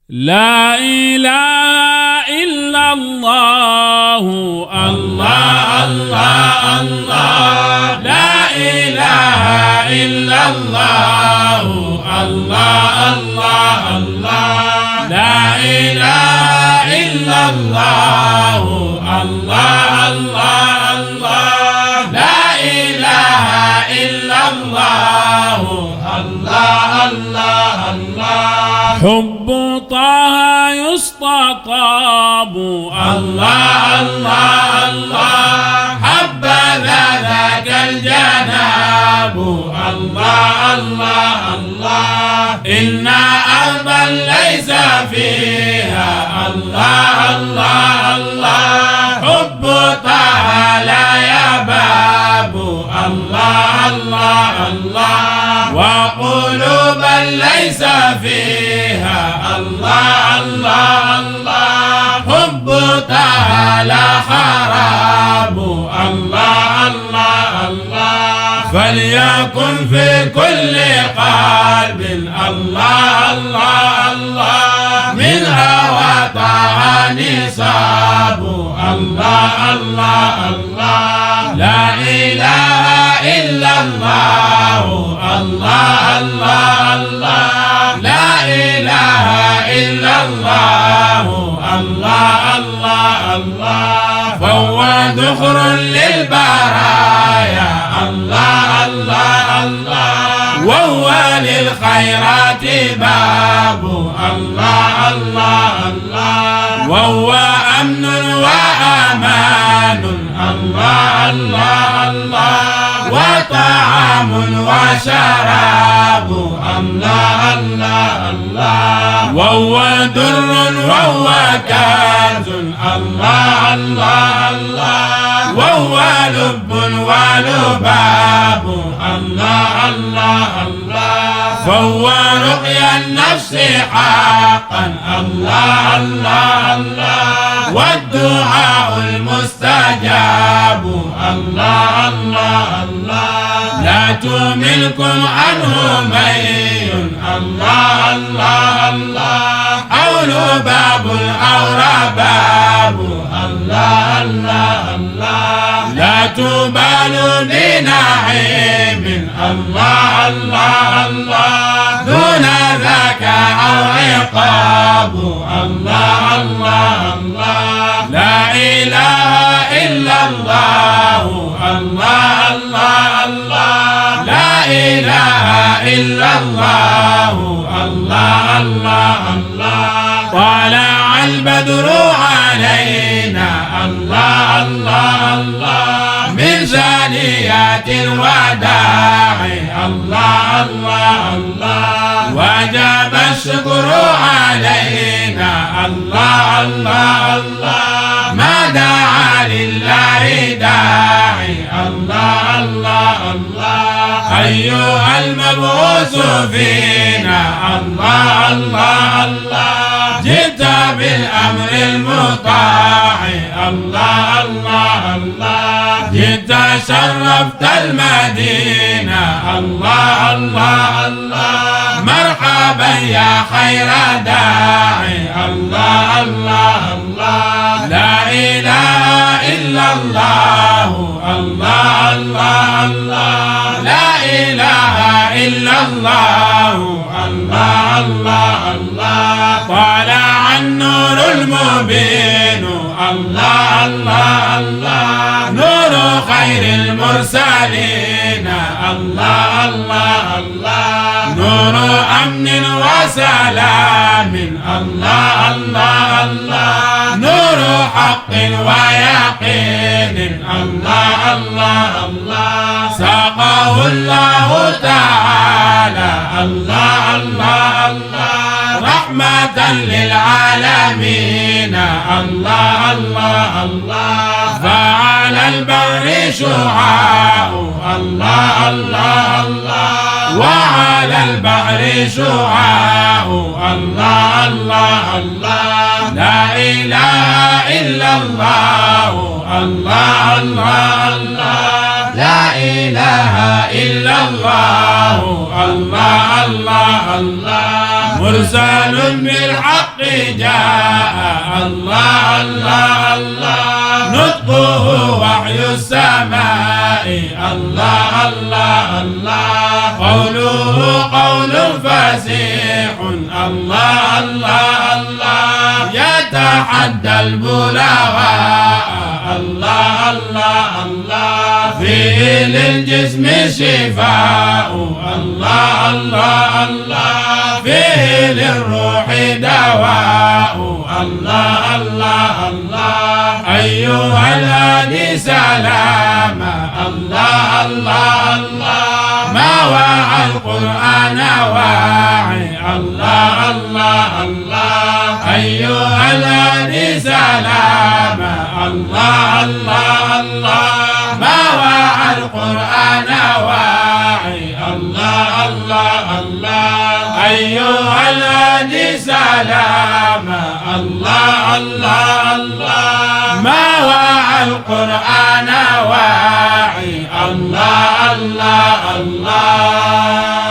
لا إله إلا الله الله الله الله لا إله إلا الله الله الله الله لا إله إلا الله الله الله الله لا إله إلا الله الله الله الله حب طه يستطاب الله الله الله حبذا ذاك الجناب الله الله الله إن أرضا ليس فيها الله الله الله حب طه لا يباب الله الله الله وقلوبا ليس فيها الله الله الله حب طه لا خراب الله الله الله فليكن في كل قلب الله الله الله من هوى طه نصاب الله الله الله لا إله إلا الله الله الله الله لا إله إلا الله الله الله الله فهو ذخر للبرايا الله الله الله وهو للخيرات باب الله الله الله وهو أمن وأمان الله الله الله وطعام وشراب الله الله الله وهو در وهو كنز الله الله الله وهو لب ولباب الله الله الله فهو رقيا النفس حقا الله الله الله والدعاء المستجاب الله الله الله لا تملكم عنه مي الله الله الله أو لباب أو رباب الله الله الله لا تبال بنعيم الله الله الله دون ذاك أو عقاب الله الله الله لا إله إلا الله الله الله الله لا إله إلا الله الله الله الله طلع البدر علينا الله الله الله من ثنيات الوداع الله الله الله وجب الشكر علينا الله الله الله ما دعا لله داعي الله الله الله أيها المبعوث فينا الله الله الله جئت بالأمر المطاع الله الله الله جئت شرفت المدينة الله الله الله مرحبا يا خير داعي الله الله الله لا إله إلا الله الله الله الله لا إله إلا الله الله الله الله طلع النور المبين الله الله الله نور خير المرسلين الله الله الله نور أمن وسلام الله الله الله نور حق ويقين الله الله الله ساقه الله تعالى الله الله الله رحمة للعالمين الله الله الله فعلى البر شعاع الله الله الله وعلى البحر شعاع الله الله الله لا إله إلا الله الله الله الله لا إله إلا الله الله الله الله مرسل بالحق جاء الله الله الله نطقه وحي السماء الله الله الله قوله قول فسيح الله الله الله يتحدى البلغاء الله الله الله فيه للجسم شفاء الله الله الله فيه للروح دواء الله الله الله أيها الهادي سلام الله الله الله ما وعى القرآن واعي الله الله الله أيها الهادي سلام الله الله الله ما وعى القرآن واعي الله الله الله أيها الهادي سلام الله الله الله ما وعى القرآن واعي الله الله الله